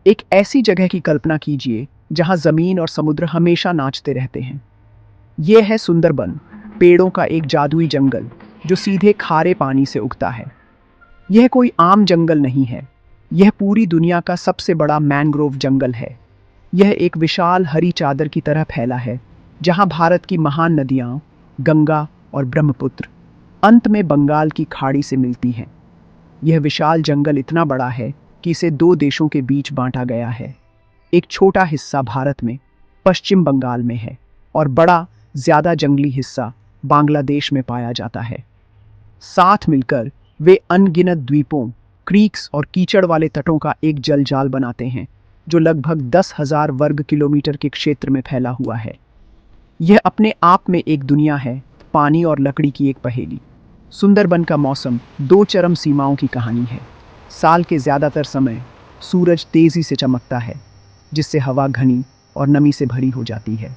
एक ऐसी जगह की कल्पना कीजिए जहां जमीन और समुद्र हमेशा नाचते रहते हैं। यह है सुंदरबन, पेड़ों का एक जादुई जंगल जो सीधे खारे पानी से उगता है। यह कोई आम जंगल नहीं है, यह पूरी दुनिया का सबसे बड़ा मैंग्रोव जंगल है। यह एक विशाल हरी चादर की तरह फैला है, जहां भारत की महान नदियां गंगा और ब्रह्मपुत्र अंत में बंगाल की खाड़ी से मिलती हैं। यह विशाल जंगल इतना बड़ा है कि इसे दो देशों के बीच बांटा गया है। एक छोटा हिस्सा भारत में पश्चिम बंगाल में है और बड़ा ज्यादा जंगली हिस्सा बांग्लादेश में पाया जाता है। साथ मिलकर वे अनगिनत द्वीपों, क्रीक्स और कीचड़ वाले तटों का एक जलजाल बनाते हैं जो लगभग 10,000 वर्ग किलोमीटर के क्षेत्र में फैला हुआ है। यह अपने आप में एक दुनिया है, पानी और लकड़ी की एक पहेली। सुंदरबन का मौसम दो चरम सीमाओं की कहानी है। साल के ज़्यादातर समय सूरज तेज़ी से चमकता है, जिससे हवा घनी और नमी से भरी हो जाती है।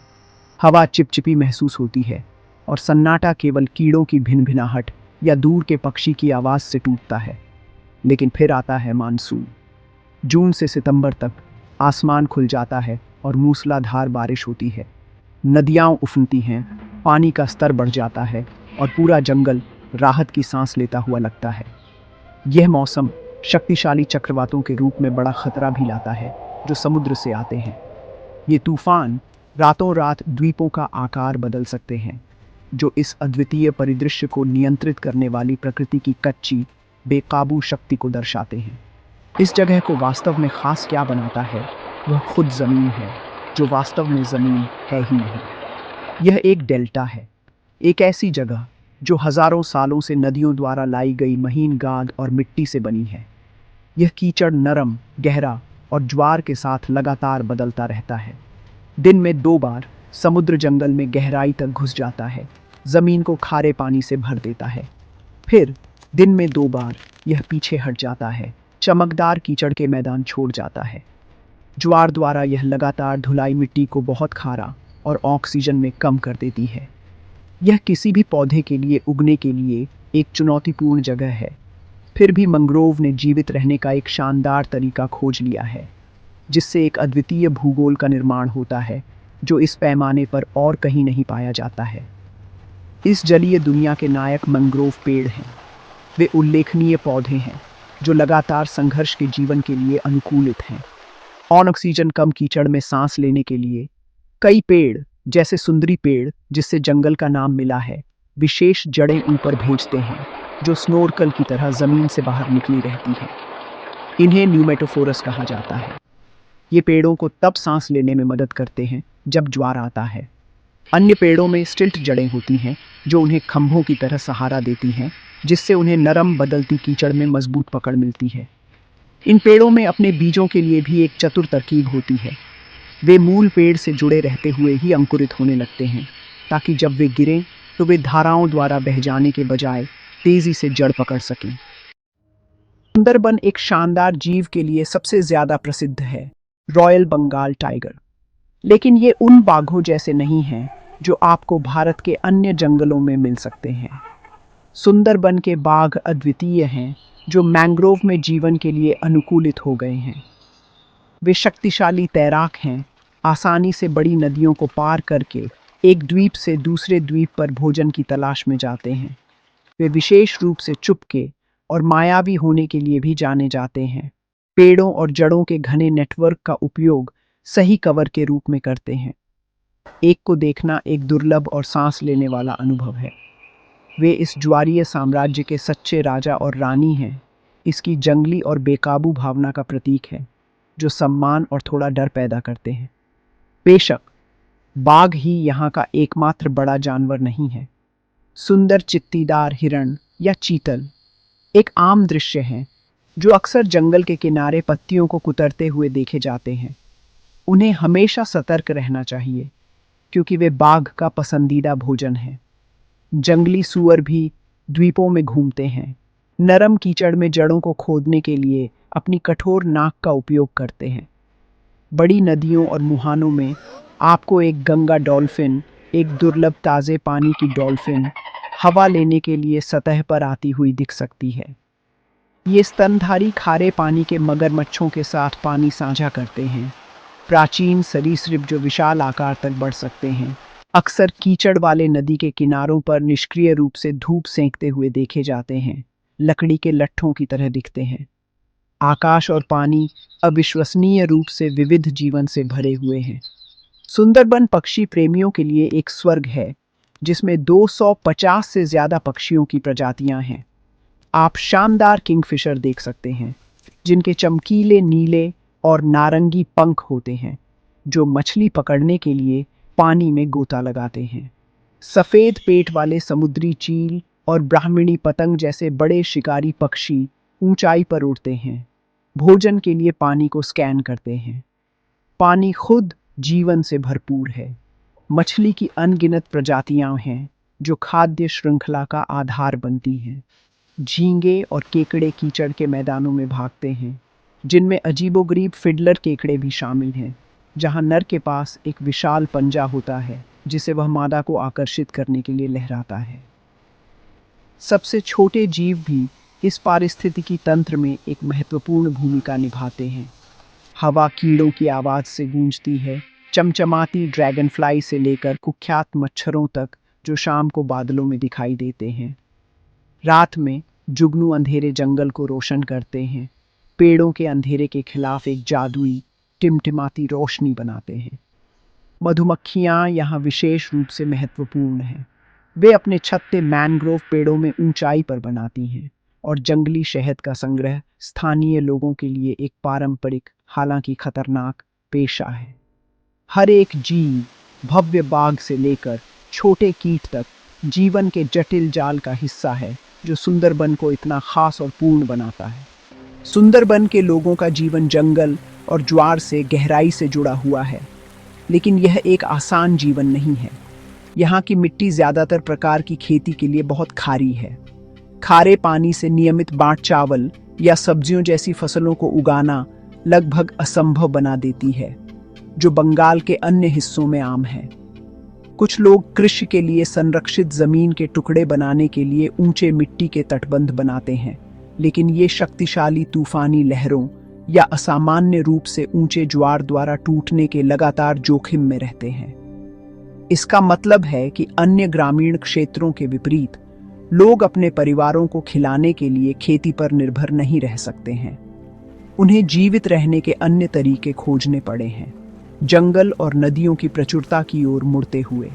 हवा चिपचिपी महसूस होती है और सन्नाटा केवल कीड़ों की भिनभिनाहट या दूर के पक्षी की आवाज़ से टूटता है। लेकिन फिर आता है मानसून। जून से सितंबर तक आसमान खुल जाता है और मूसलाधार बारिश होती है। नदियाँ उफनती हैं, पानी का स्तर बढ़ जाता है और पूरा जंगल राहत की सांस लेता हुआ लगता है। यह मौसम शक्तिशाली चक्रवातों के रूप में बड़ा खतरा भी लाता है, जो समुद्र से आते हैं। ये तूफान रातों रात द्वीपों का आकार बदल सकते हैं, जो इस अद्वितीय परिदृश्य को नियंत्रित करने वाली प्रकृति की कच्ची, बेकाबू शक्ति को दर्शाते हैं। इस जगह को वास्तव में खास क्या बनाता है, वह खुद ज़मीन है, जो वास्तव में ज़मीन है ही नहीं। यह एक डेल्टा है, एक ऐसी जगह जो हजारों सालों से नदियों द्वारा लाई गई महीन गाद और मिट्टी से बनी है। यह कीचड़ नरम, गहरा और ज्वार के साथ लगातार बदलता रहता है। दिन में 2 बार समुद्र जंगल में गहराई तक घुस जाता है, जमीन को खारे पानी से भर देता है। फिर दिन में 2 बार यह पीछे हट जाता है, चमकदार कीचड़ के मैदान छोड़ जाता है। ज्वार द्वारा यह लगातार धुलाई मिट्टी को बहुत खारा और ऑक्सीजन में कम कर देती है। यह किसी भी पौधे के लिए उगने के लिए एक चुनौतीपूर्ण जगह है। फिर भी मैंग्रोव ने जीवित रहने का एक शानदार तरीका खोज लिया है, जिससे एक अद्वितीय भूगोल का निर्माण होता है जो इस पैमाने पर और कहीं नहीं पाया जाता है। इस जलीय दुनिया के नायक मैंग्रोव पेड़ हैं। वे उल्लेखनीय पौधे हैं जो लगातार संघर्ष के जीवन के लिए अनुकूलित हैं। ऑन ऑक्सीजन कम कीचड़ में सांस लेने के लिए कई पेड़, जैसे सुंदरी पेड़ जिससे जंगल का नाम मिला है, विशेष जड़ें ऊपर भेजते हैं जो स्नोरकल की तरह जमीन से बाहर निकली रहती हैं। इन्हें न्यूमेटोफोरस कहा जाता है। ये पेड़ों को तब सांस लेने में मदद करते हैं जब ज्वार आता है। अन्य पेड़ों में स्टिल्ट जड़ें होती हैं जो उन्हें खंभों की तरह सहारा देती हैं, जिससे उन्हें नरम बदलती कीचड़ में मजबूत पकड़ मिलती है। इन पेड़ों में अपने बीजों के लिए भी एक चतुर तरकीब होती है। वे मूल पेड़ से जुड़े रहते हुए ही अंकुरित होने लगते हैं, ताकि जब वे गिरें तो वे धाराओं द्वारा बह जाने के बजाय तेजी से जड़ पकड़ सकें। सुंदरबन एक शानदार जीव के लिए सबसे ज्यादा प्रसिद्ध है, रॉयल बंगाल टाइगर। लेकिन ये उन बाघों जैसे नहीं हैं जो आपको भारत के अन्य जंगलों में मिल सकते हैं। सुंदरबन के बाघ अद्वितीय हैं, जो मैंग्रोव में जीवन के लिए अनुकूलित हो गए हैं। वे शक्तिशाली तैराक हैं, आसानी से बड़ी नदियों को पार करके एक द्वीप से दूसरे द्वीप पर भोजन की तलाश में जाते हैं। वे विशेष रूप से चुपके और मायावी होने के लिए भी जाने जाते हैं। पेड़ों और जड़ों के घने नेटवर्क का उपयोग सही कवर के रूप में करते हैं। एक को देखना एक दुर्लभ और सांस लेने वाला अनुभव है। वे इस ज्वारीय साम्राज्य के सच्चे राजा और रानी हैं। इसकी जंगली और बेकाबू भावना का प्रतीक है, जो सम्मान और थोड़ा डर पैदा करते हैं। बेशक बाघ ही यहाँ का एकमात्र बड़ा जानवर नहीं है। सुंदर चित्तीदार हिरण या चीतल एक आम दृश्य है, जो अक्सर जंगल के किनारे पत्तियों को कुतरते हुए देखे जाते हैं। उन्हें हमेशा सतर्क रहना चाहिए, क्योंकि वे बाघ का पसंदीदा भोजन है। जंगली सूअर भी द्वीपों में घूमते हैं, नरम कीचड़ में जड़ों को खोदने के लिए अपनी कठोर नाक का उपयोग करते हैं। बड़ी नदियों और मुहानों में आपको एक गंगा डॉल्फिन, एक दुर्लभ ताज़े पानी की डॉल्फिन, हवा लेने के लिए सतह पर आती हुई दिख सकती है। ये स्तनधारी खारे पानी के मगरमच्छों के साथ पानी साझा करते हैं। प्राचीन सरीसृप जो विशाल आकार तक बढ़ सकते हैं, अक्सर कीचड़ वाले नदी के किनारों पर निष्क्रिय रूप से धूप सेंकते हुए देखे जाते हैं, लकड़ी के लट्ठों की तरह दिखते हैं। आकाश और पानी अविश्वसनीय रूप से विविध जीवन से भरे हुए हैं। सुंदरबन पक्षी प्रेमियों के लिए एक स्वर्ग है, जिसमें 250 से ज्यादा पक्षियों की प्रजातियां हैं। आप शानदार किंगफिशर देख सकते हैं, जिनके चमकीले नीले और नारंगी पंख होते हैं, जो मछली पकड़ने के लिए पानी में गोता लगाते हैं। सफेद पेट वाले समुद्री चील और ब्राह्मणी पतंग जैसे बड़े शिकारी पक्षी ऊंचाई पर उड़ते हैं, भोजन के लिए पानी को स्कैन करते हैं। पानी खुद जीवन से भरपूर है। मछली की अनगिनत प्रजातियां हैं, जो खाद्य श्रृंखला का आधार बनती हैं। झींगे और केकड़े कीचड़ के मैदानों में भागते हैं, जिनमें अजीबोगरीब फिडलर केकड़े भी शामिल हैं, जहां नर के पास एक विशाल पंजा होता है जिसे वह मादा को आकर्षित करने के लिए लहराता है। सबसे छोटे जीव भी इस पारिस्थितिकी तंत्र में एक महत्वपूर्ण भूमिका निभाते हैं। हवा कीड़ों की आवाज़ से गूंजती है, चमचमाती ड्रैगनफ्लाई से लेकर कुख्यात मच्छरों तक, जो शाम को बादलों में दिखाई देते हैं। रात में जुगनू अंधेरे जंगल को रोशन करते हैं, पेड़ों के अंधेरे के खिलाफ एक जादुई टिमटिमाती रोशनी बनाते हैं। मधुमक्खियां यहाँ विशेष रूप से महत्वपूर्ण हैं। वे अपने छत्ते मैनग्रोव पेड़ों में ऊंचाई पर बनाती हैं और जंगली शहद का संग्रह स्थानीय लोगों के लिए एक पारंपरिक, हालांकि खतरनाक पेशा है। हर एक जीव, भव्य बाघ से लेकर छोटे कीट तक, जीवन के जटिल जाल का हिस्सा है, जो सुंदरबन को इतना खास और पूर्ण बनाता है। सुंदरबन के लोगों का जीवन जंगल और ज्वार से गहराई से जुड़ा हुआ है, लेकिन यह एक आसान जीवन नहीं है। यहाँ की मिट्टी ज्यादातर प्रकार की खेती के लिए बहुत खारी है। खारे पानी से नियमित बाट चावल या सब्जियों जैसी फसलों को उगाना लगभग असंभव बना देती है, जो बंगाल के अन्य हिस्सों में आम है। कुछ लोग कृषि के लिए संरक्षित जमीन के टुकड़े बनाने के लिए ऊंचे मिट्टी के तटबंध बनाते हैं, लेकिन ये शक्तिशाली तूफानी लहरों या असामान्य रूप से ऊंचे ज्वार द्वारा टूटने के लगातार जोखिम में रहते हैं। इसका मतलब है कि अन्य ग्रामीण क्षेत्रों के विपरीत, लोग अपने परिवारों को खिलाने के लिए खेती पर निर्भर नहीं रह सकते हैं। उन्हें जीवित रहने के अन्य तरीके खोजने पड़े हैं, जंगल और नदियों की प्रचुरता की ओर मुड़ते हुए।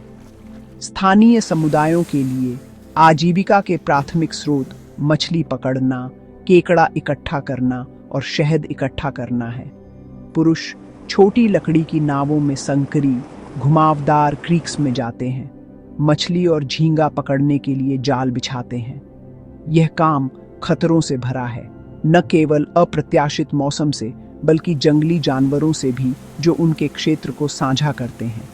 स्थानीय समुदायों के लिए आजीविका के प्राथमिक स्रोत मछली पकड़ना, केकड़ा इकट्ठा करना और शहद इकट्ठा करना है। पुरुष छोटी लकड़ी की नावों में संकरी, घुमावदार क्रीक्स में जाते हैं, मछली और झींगा पकड़ने के लिए जाल बिछाते हैं। यह काम खतरों से भरा है, न केवल अप्रत्याशित मौसम से, बल्कि जंगली जानवरों से भी, जो उनके क्षेत्र को साझा करते हैं।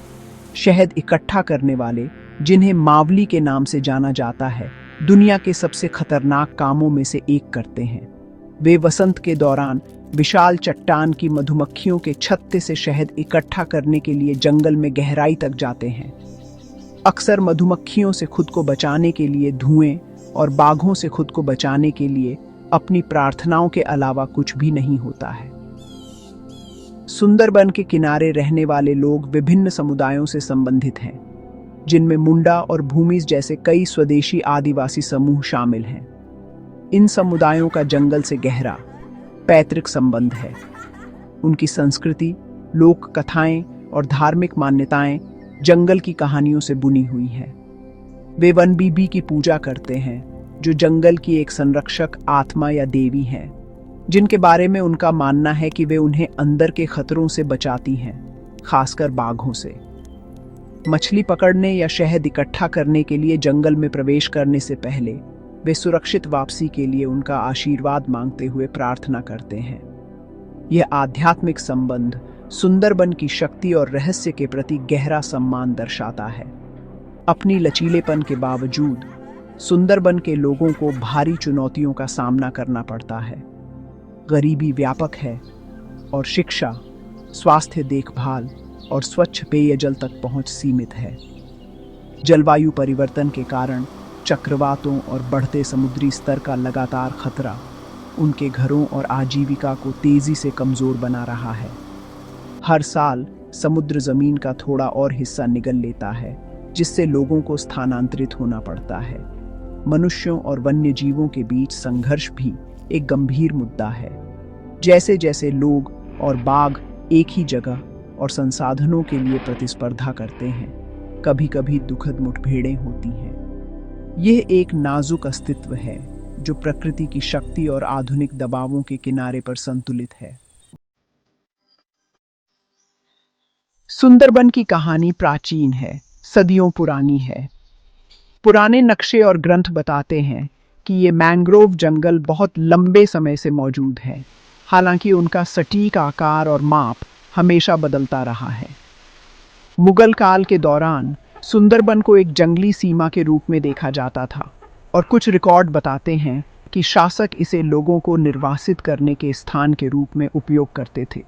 शहद इकट्ठा करने वाले, जिन्हें मावली के नाम से जाना जाता है, दुनिया के सबसे खतरनाक कामों में से एक करते हैं। वे वसंत के दौरान विशाल चट्टान की मधुमक्खियों के छत्ते से शहद इकट्ठा करने के लिए जंगल में गहराई तक जाते हैं। अक्सर मधुमक्खियों से खुद को बचाने के लिए धुएं और बाघों से खुद को बचाने के लिए अपनी प्रार्थनाओं के अलावा कुछ भी नहीं होता है। सुंदरबन के किनारे रहने वाले लोग विभिन्न समुदायों से संबंधित हैं, जिनमें मुंडा और भूमिज जैसे कई स्वदेशी आदिवासी समूह शामिल हैं। इन समुदायों का जंगल से गहरा पैतृक संबंध है। उनकी संस्कृति, लोक कथाएं और धार्मिक मान्यताएं जंगल की कहानियों से बुनी हुई है। वे वन बीबी की पूजा करते हैं, जो जंगल की एक संरक्षक आत्मा या देवी है, जिनके बारे में उनका मानना है कि वे उन्हें अंदर के खतरों से बचाती हैं, खासकर बाघों से। मछली पकड़ने या शहद इकट्ठा करने के लिए जंगल में प्रवेश करने से पहले वे सुरक्षित वापसी के लिए उनका आशीर्वाद मांगते हुए प्रार्थना करते हैं। यह आध्यात्मिक संबंध सुंदरबन की शक्ति और रहस्य के प्रति गहरा सम्मान दर्शाता है। अपनी लचीलेपन के बावजूद सुंदरबन के लोगों को भारी चुनौतियों का सामना करना पड़ता है। गरीबी व्यापक है और शिक्षा, स्वास्थ्य देखभाल और स्वच्छ पेयजल तक पहुंच सीमित है। जलवायु परिवर्तन के कारण चक्रवातों और बढ़ते समुद्री स्तर का लगातार खतरा उनके घरों और आजीविका को तेजी से कमजोर बना रहा है। हर साल समुद्र जमीन का थोड़ा और हिस्सा निगल लेता है, जिससे लोगों को स्थानांतरित होना पड़ता है। मनुष्यों और वन्य जीवों के बीच संघर्ष भी एक गंभीर मुद्दा है। जैसे जैसे लोग और बाघ एक ही जगह और संसाधनों के लिए प्रतिस्पर्धा करते हैं, कभी कभी दुखद मुठभेड़ें होती हैं। यह एक नाजुक अस्तित्व है जो प्रकृति की शक्ति और आधुनिक दबावों के किनारे पर संतुलित है। सुंदरबन की कहानी प्राचीन है, सदियों पुरानी है। पुराने नक्शे और ग्रंथ बताते हैं कि ये मैंग्रोव जंगल बहुत लंबे समय से मौजूद है, हालांकि उनका सटीक आकार और माप हमेशा बदलता रहा है। मुगल काल के दौरान सुंदरबन को एक जंगली सीमा के रूप में देखा जाता था और कुछ रिकॉर्ड बताते हैं कि शासक इसे लोगों को निर्वासित करने के स्थान के रूप में उपयोग करते थे।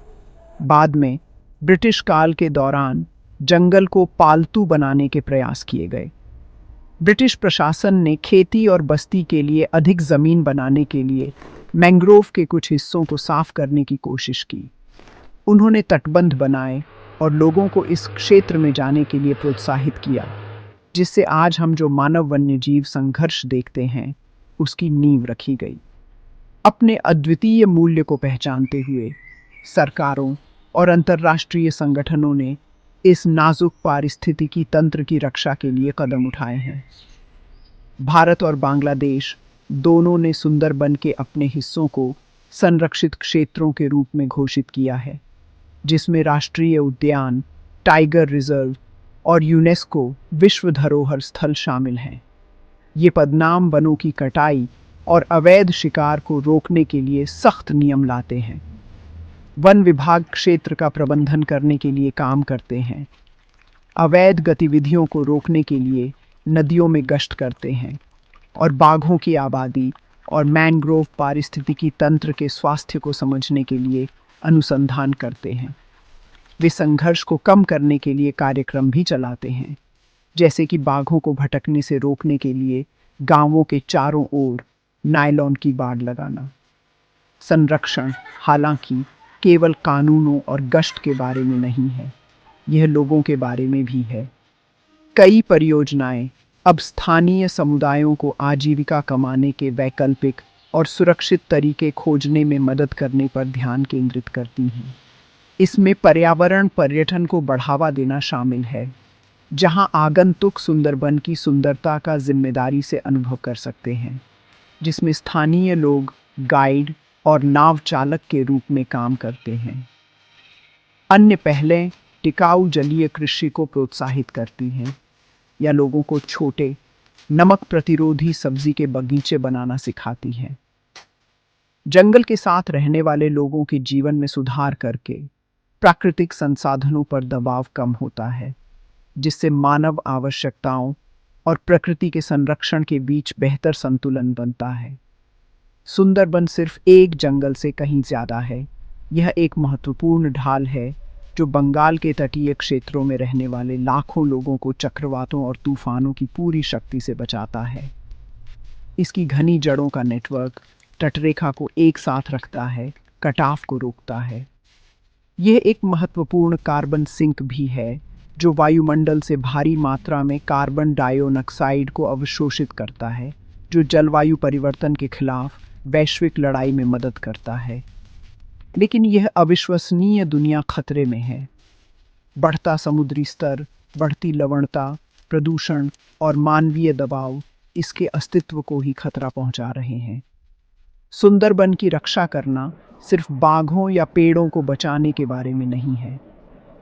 बाद में ब्रिटिश काल के दौरान जंगल को पालतू बनाने के प्रयास किए गए। ब्रिटिश प्रशासन ने खेती और बस्ती के लिए अधिक जमीन बनाने के लिए मैंग्रोव के कुछ हिस्सों को साफ करने की कोशिश की। उन्होंने तटबंध बनाए और लोगों को इस क्षेत्र में जाने के लिए प्रोत्साहित किया, जिससे आज हम जो मानव वन्यजीव संघर्ष देखते हैं उसकी नींव रखी गई। अपने अद्वितीय मूल्य को पहचानते हुए सरकारों और अंतर्राष्ट्रीय संगठनों ने इस नाजुक पारिस्थितिकी तंत्र की रक्षा के लिए कदम उठाए हैं। भारत और बांग्लादेश दोनों ने सुंदरबन के अपने हिस्सों को संरक्षित क्षेत्रों के रूप में घोषित किया है, जिसमें राष्ट्रीय उद्यान, टाइगर रिजर्व और यूनेस्को विश्व धरोहर स्थल शामिल हैं। ये पदनाम वनों की कटाई और अवैध शिकार को रोकने के लिए सख्त नियम लाते हैं। वन विभाग क्षेत्र का प्रबंधन करने के लिए काम करते हैं, अवैध गतिविधियों को रोकने के लिए नदियों में गश्त करते हैं और बाघों की आबादी और मैंग्रोव पारिस्थितिकी तंत्र के स्वास्थ्य को समझने के लिए अनुसंधान करते हैं। वे संघर्ष को कम करने के लिए कार्यक्रम भी चलाते हैं, जैसे कि बाघों को भटकने से रोकने के लिए गांवों के चारों ओर नायलॉन की बाड़ लगाना। संरक्षण हालांकि केवल कानूनों और गश्त के बारे में नहीं है, यह लोगों के बारे में भी है। कई परियोजनाएं अब स्थानीय समुदायों को आजीविका कमाने के वैकल्पिक और सुरक्षित तरीके खोजने में मदद करने पर ध्यान केंद्रित करती हैं। इसमें पर्यावरण पर्यटन को बढ़ावा देना शामिल है, जहां आगंतुक सुंदरबन की सुंदरता का जिम्मेदारी से अनुभव कर सकते हैं, जिसमें स्थानीय लोग गाइड और नाव चालक के रूप में काम करते हैं। अन्य पहलें टिकाऊ जलीय कृषि को प्रोत्साहित करती हैं या लोगों को छोटे नमक प्रतिरोधी सब्जी के बगीचे बनाना सिखाती हैं। जंगल के साथ रहने वाले लोगों के जीवन में सुधार करके प्राकृतिक संसाधनों पर दबाव कम होता है, जिससे मानव आवश्यकताओं और प्रकृति के संरक्षण के बीच बेहतर संतुलन बनता है। सुंदरबन सिर्फ एक जंगल से कहीं ज्यादा है। यह एक महत्वपूर्ण ढाल है जो बंगाल के तटीय क्षेत्रों में रहने वाले लाखों लोगों को चक्रवातों और तूफानों की पूरी शक्ति से बचाता है। इसकी घनी जड़ों का नेटवर्क तटरेखा को एक साथ रखता है, कटाव को रोकता है। यह एक महत्वपूर्ण कार्बन सिंक भी है जो वायुमंडल से भारी मात्रा में कार्बन डाइऑक्साइड को अवशोषित करता है, जो जलवायु परिवर्तन के खिलाफ वैश्विक लड़ाई में मदद करता है। लेकिन यह अविश्वसनीय दुनिया खतरे में है। बढ़ता समुद्री स्तर, बढ़ती लवणता, प्रदूषण और मानवीय दबाव इसके अस्तित्व को ही खतरा पहुंचा रहे हैं। सुंदरबन की रक्षा करना सिर्फ बाघों या पेड़ों को बचाने के बारे में नहीं है,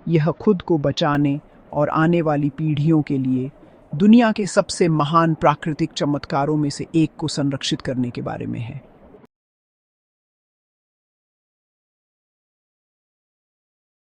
यह खुद को बचाने और आने वाली पीढ़ियों के लिए दुनिया के सबसे महान प्राकृतिक चमत्कारों में से एक को संरक्षित करने के बारे में है।